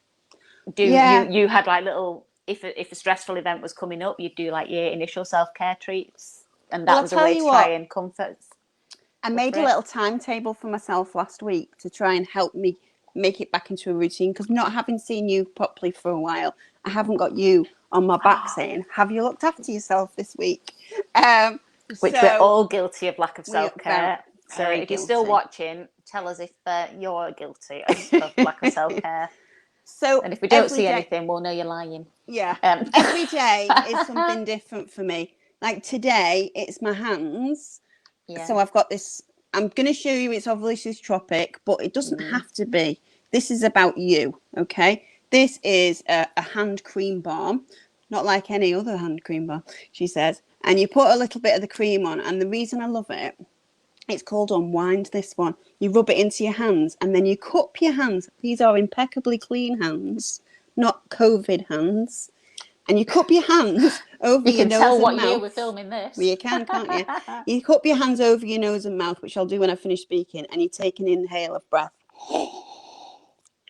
You had like little. If a stressful event was coming up, you'd do like your initial self-care treats, and that was a way to try and comfort. I made a little timetable for myself last week to try and help me make it back into a routine, because not having seen you properly for a while, I haven't got you on my back saying, have you looked after yourself this week? Which we're all guilty of lack of self-care. So if guilty. You're still watching, tell us if you're guilty of lack of self-care. And if we don't see anything, we'll know you're lying. Yeah. Every day is something different for me. Like today, it's my hands. Yeah. So I've got this, I'm going to show you, it's obviously tropic, but it doesn't have to be. This is about you, okay? This is a hand cream balm, not like any other hand cream balm, she says. And you put a little bit of the cream on, and the reason I love it, it's called Unwind, this one. You rub it into your hands, and then you cup your hands. These are impeccably clean hands, not COVID hands. And you cup your hands over your nose and mouth. You can tell what year we're filming this. Well, you can, can't you? You cup your hands over your nose and mouth, which I'll do when I finish speaking, and you take an inhale of breath.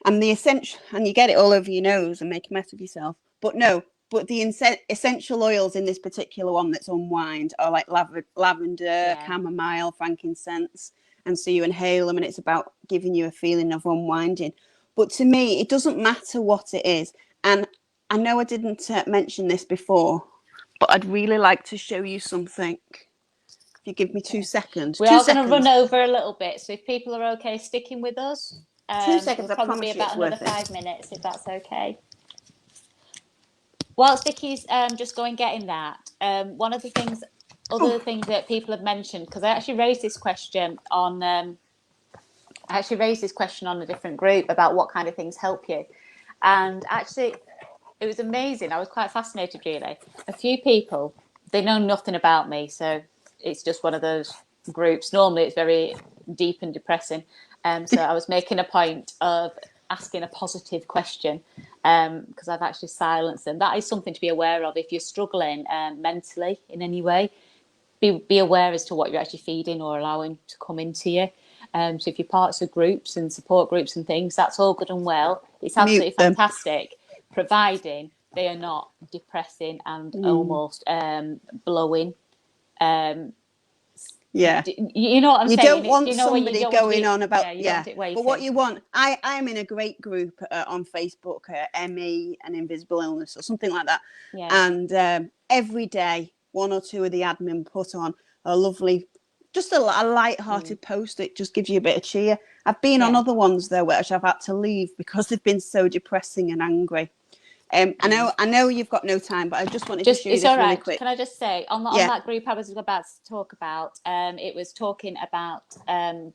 And you get it all over your nose and make a mess of yourself. But the essential oils in this particular one that's Unwind are like lavender, chamomile, frankincense. And so you inhale them, and it's about giving you a feeling of unwinding. But to me, it doesn't matter what it is. And I know I didn't mention this before, but I'd really like to show you something. If you give me 2 seconds. We are going to run over a little bit, so if people are okay sticking with us, 2 seconds, it'll probably be about another 5 minutes, if that's okay. Whilst Vikki's just going getting that, one of the things, other things that people have mentioned, because I actually raised this question on a different group about what kind of things help you, and actually. It was amazing. I was quite fascinated, really. A few people, they know nothing about me, so it's just one of those groups. Normally, it's very deep and depressing. So I was making a point of asking a positive question because I've actually silenced them. That is something to be aware of if you're struggling mentally in any way. be aware as to what you're actually feeding or allowing to come into you. So if you're parts of groups and support groups and things, that's all good and well. It's absolutely fantastic, providing they are not depressing and almost blowing. You know what I'm saying? You don't want somebody going on about, but what you want, I am in a great group on Facebook, ME and Invisible Illness or something like that. Yeah. And every day, one or two of the admin put on a lovely, just a light-hearted post that just gives you a bit of cheer. I've been on other ones though, which I've had to leave because they've been so depressing and angry. I know you've got no time, but I just wanted to show you this really quick. Can I just say, on that group I was about to talk about, it was talking about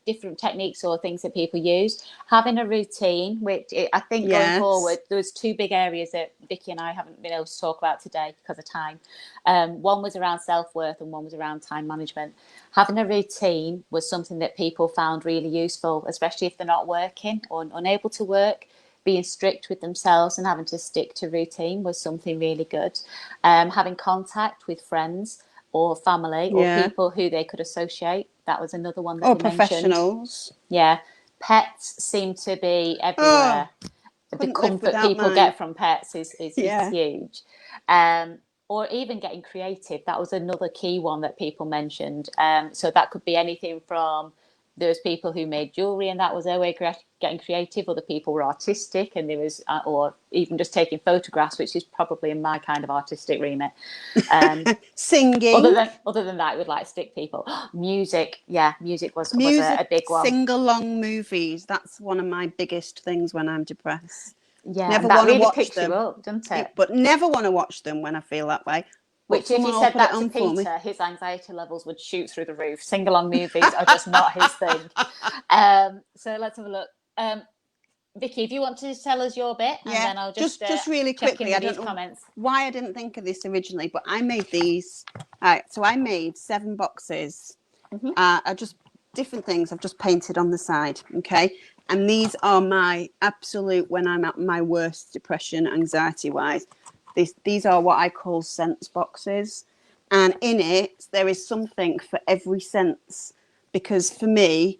different techniques or things that people use. Having a routine, which I think going forward, there was two big areas that Vikki and I haven't been able to talk about today because of time. One was around self-worth and one was around time management. Having a routine was something that people found really useful, especially if they're not working or unable to work. Being strict with themselves and having to stick to routine was something really good. Having contact with friends or family or people who they could associate, that was another one that they professionals. Mentioned. Yeah. Pets seem to be everywhere. The comfort people get from pets is huge. Or even getting creative. That was another key one that people mentioned. So that could be anything from those people who made jewelry and that was their way of getting creative. Other people were artistic and there was, or even just taking photographs, which is probably in my kind of artistic remit. Singing. Other than that, it would like stick people. Music. Yeah, music was a big one. Sing-along movies. That's one of my biggest things when I'm depressed. Yeah, never want to really watch them. You up, doesn't it? But never want to watch them when I feel that way. Which, if you said that to Peter, his anxiety levels would shoot through the roof. Sing-along movies are just not his thing. So let's have a look. Vikki, if you want to tell us your bit, and then I'll just really quickly. I don't know why I didn't think of this originally, but I made these. So I made 7 boxes. Are just different things I've just painted on the side. Okay, and these are my absolute when I'm at my worst depression, anxiety-wise. These are what I call sense boxes, and in it there is something for every sense, because for me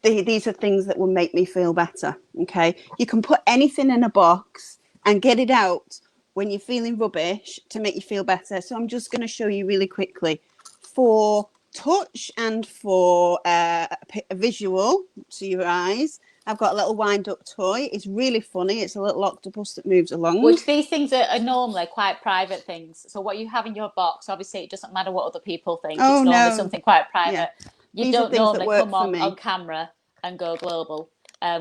these are things that will make me feel better. Okay, you can put anything in a box and get it out when you're feeling rubbish to make you feel better. So I'm just going to show you really quickly for touch and for a visual to your eyes. I've got a little wind-up toy. It's really funny. It's a little octopus that moves along. Which these things are normally quite private things. So what you have in your box, obviously, it doesn't matter what other people think. It's normally something quite private. Yeah. You don't normally come on camera and go global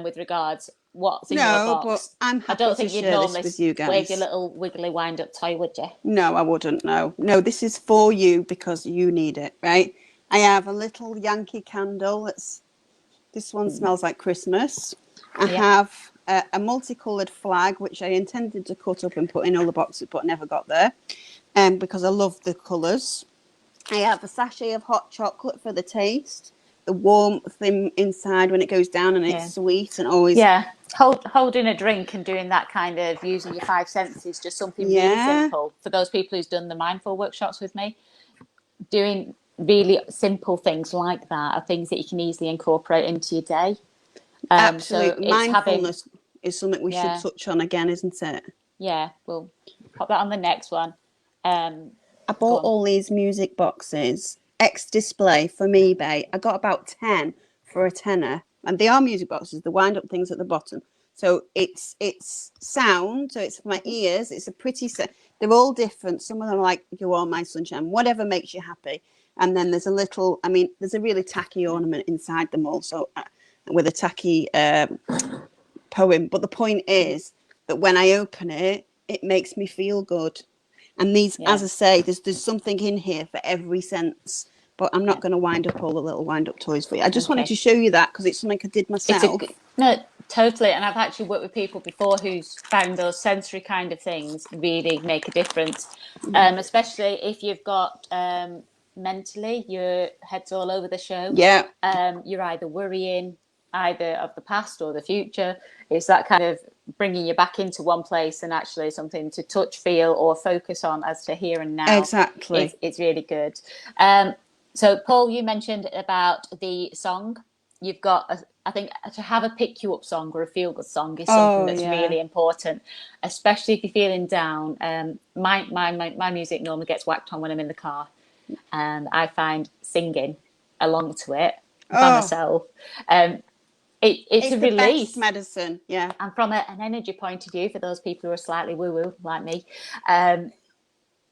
with regards what's in your box. No, but I'm happy to share this with you guys. Wave your little wiggly wind-up toy, would you? No, I wouldn't. No, this is for you because you need it, right? I have a little Yankee candle. This one smells like Christmas. I have a multicolored flag, which I intended to cut up and put in all the boxes, but never got there, because I love the colours. I have a sachet of hot chocolate for the taste, the warmth inside when it goes down, and it's sweet and always. Yeah, holding a drink and doing that kind of using your 5 senses, just something really simple. For those people who's done the mindful workshops with me, doing really simple things like that are things that you can easily incorporate into your day. Absolutely. So mindfulness is something we should touch on again, isn't it? Yeah, we'll pop that on the next one. I bought all these music boxes, ex-display from eBay. I got about 10 for a tenner, and they are music boxes, the wind-up things at the bottom. So it's sound, so it's for my ears. It's a pretty set. They're all different. Some of them are like "You Are My Sunshine," whatever makes you happy. And then there's there's a really tacky ornament inside them also, with a tacky poem. But the point is that when I open it, it makes me feel good. And these, as I say, there's something in here for every sense. But I'm not going to wind up all the little wind-up toys for you. I just wanted to show you that because it's something I did myself. No, totally. And I've actually worked with people before who's found those sensory kind of things really make a difference, especially if you've got mentally your head's all over the show. Yeah. You're either worrying, either of the past or the future. It's that kind of bringing you back into one place and actually something to touch, feel, or focus on as to here and now. Exactly. It's really good. So, Paul, you mentioned about the song. You've got, I think, to have a pick you up song or a feel good song is something that's really important, especially if you're feeling down. My music normally gets whacked on when I'm in the car, and I find singing along to it by myself. It's a the release. best medicine, yeah. And from an energy point of view, for those people who are slightly woo-woo like me,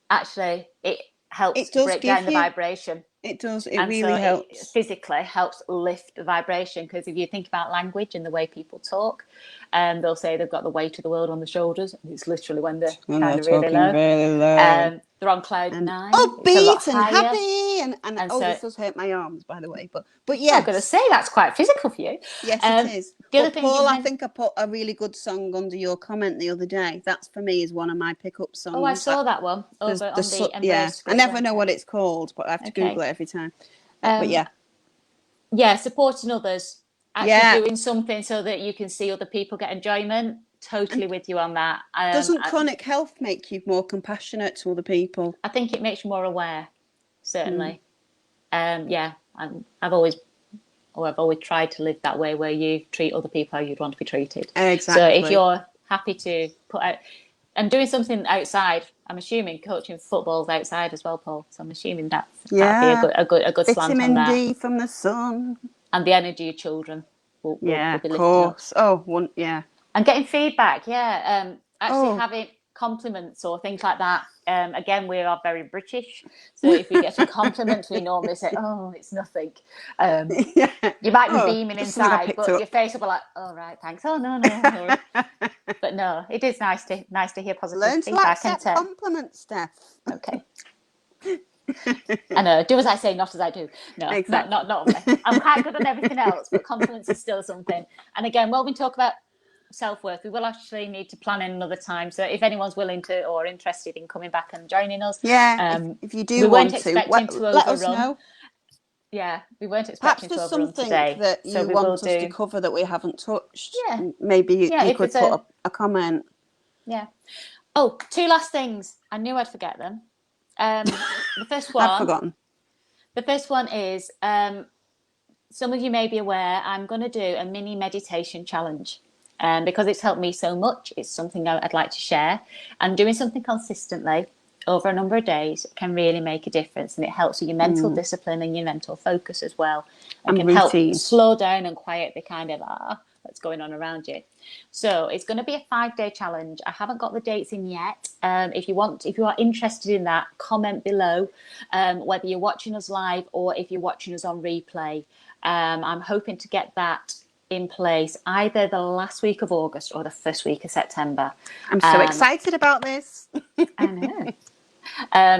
actually it helps break down the vibration. It does. It really helps. It physically helps lift the vibration, because if you think about language and the way people talk, they'll say they've got the weight of the world on their shoulders. And it's literally when they're kind of really low. They're on cloud nine. Upbeat and happy. And so, this does hurt my arms, by the way. But yes. I'm going to say that's quite physical for you. Yes, it is. But Paul, I think I put a really good song under your comment the other day. That's, for me, is one of my pickup songs. Oh, I saw that one over on the Embrace I never know what it's called, but I have to Google it every time. But yeah, supporting others, actually doing something so that you can see other people get enjoyment. Totally with you on that. Doesn't chronic health make you more compassionate to other people? I think it makes you more aware, certainly. I've always tried to live that way, where you treat other people how you'd want to be treated. Exactly. So if you're happy to put out and doing something outside, I'm assuming coaching football's outside as well, Paul. So I'm assuming that'd be a good slant on that. Vitamin D from the sun. And the energy of children will be lifted of course. up. And getting feedback, actually having compliments or things like that. Again, we are very British, so if we get some compliments, we normally say, "Oh, it's nothing." You might be beaming inside, but your face will be like, "Oh, right, thanks." Oh, no. But no, it is nice to hear positive feedback. Learn to accept compliments, Steph. Okay. I know. Do as I say, not as I do. No, exactly. not me. I'm quite good on everything else, but compliments is still something. And again, when we talk about self-worth, we will actually need to plan in another time. So if anyone's willing to or interested in coming back and joining us, if you do want to, let us know. Yeah, we weren't expecting to overrun today. Perhaps there's something that you want us to cover that we haven't touched. Yeah, maybe you could put a comment. Yeah. Oh, 2 last things. I knew I'd forget them. The first one. I've forgotten. The first one is, some of you may be aware, I'm going to do a mini meditation challenge. Because it's helped me so much, it's something I'd like to share. And doing something consistently over a number of days can really make a difference, and it helps with your mental discipline and your mental focus as well. And can help slow down and quiet the kind of that's going on around you. So it's going to be a 5-day challenge. I haven't got the dates in yet. If you are interested in that, comment below, whether you're watching us live or if you're watching us on replay. I'm hoping to get that in place either the last week of August or the first week of September. I'm so excited about this. I know.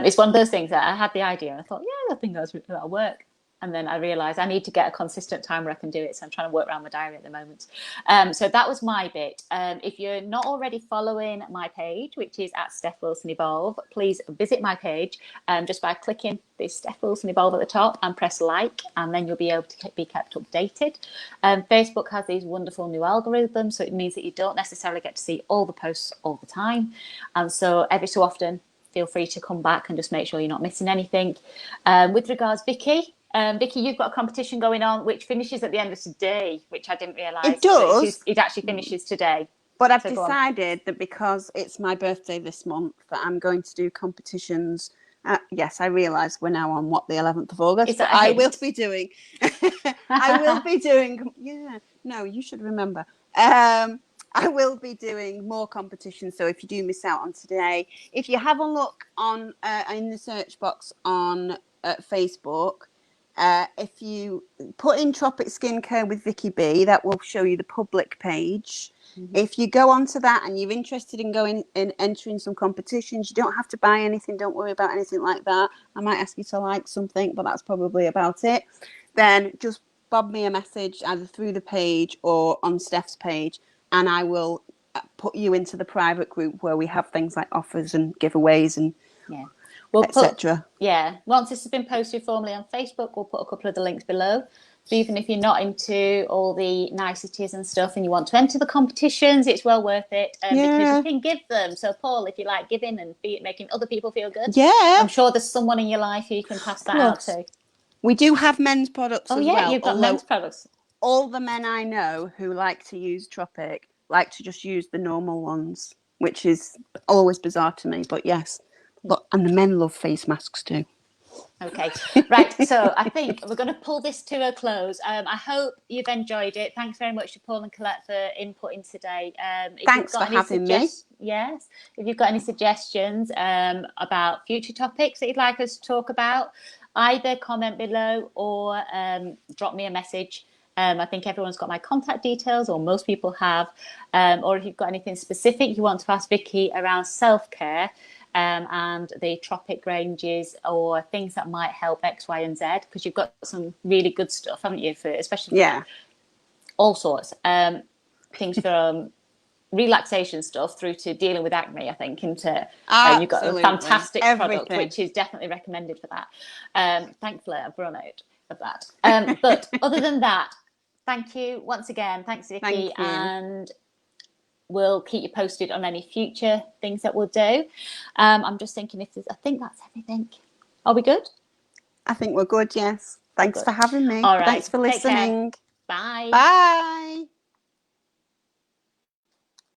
It's one of those things that I had the idea and I thought, I think that'll work. And then I realised I need to get a consistent time where I can do it. So I'm trying to work around my diary at the moment. So that was my bit. If you're not already following my page, which is at Steph Wilson Evolve, please visit my page just by clicking the Steph Wilson Evolve at the top and press like, and then you'll be able to be kept updated. Facebook has these wonderful new algorithms, so it means that you don't necessarily get to see all the posts all the time. And so every so often, feel free to come back and just make sure you're not missing anything. With regards, Vikki, you've got a competition going on which finishes at the end of today, which I didn't realise. It does. It actually finishes today. But I've decided that because it's my birthday this month, that I'm going to do competitions. Yes, I realise we're now on the 11th of August. But I will be doing. Yeah. No, you should remember. I will be doing more competitions. So if you do miss out on today, if you have a look on in the search box on Facebook. If you put in Tropic Skincare with Vikki B, that will show you the public page. Mm-hmm. If you go onto that and you're interested in going and entering some competitions, you don't have to buy anything. Don't worry about anything like that. I might ask you to like something, but that's probably about it. Then just bob me a message either through the page or on Steph's page, and I will put you into the private group where we have things like offers and giveaways and etc. Once this has been posted formally on Facebook, we'll put a couple of the links below. So even if you're not into all the niceties and stuff and you want to enter the competitions, it's well worth it because you can give them. So Paul, if you like giving and making other people feel good, I'm sure there's someone in your life who you can pass that out to. We do have men's products as well. Oh yeah, you've got men's products. All the men I know who like to use Tropic like to just use the normal ones, which is always bizarre to me. But yes, look, and the men love face masks too. Okay, right. So I think we're going to pull this to a close. I hope you've enjoyed it. Thanks very much to Paul and Colette for inputting today. Thanks for having me. Yes. If you've got any suggestions about future topics that you'd like us to talk about, either comment below or drop me a message. I think everyone's got my contact details, or most people have. Or if you've got anything specific you want to ask Vikki around self-care, and the Tropic ranges or things that might help X, Y, and Z, because you've got some really good stuff, haven't you? Especially for all sorts. Things from relaxation stuff through to dealing with acne, I think, into you've got a fantastic product, which is definitely recommended for that. Thankfully, I've run out of that. But other than that, thank you once again. Thanks, Vikki. And we'll keep you posted on any future things that we'll do. I'm just thinking I think that's everything. Are we good? I think we're good, yes. Thanks for having me. All right. Thanks for listening. Bye. Bye.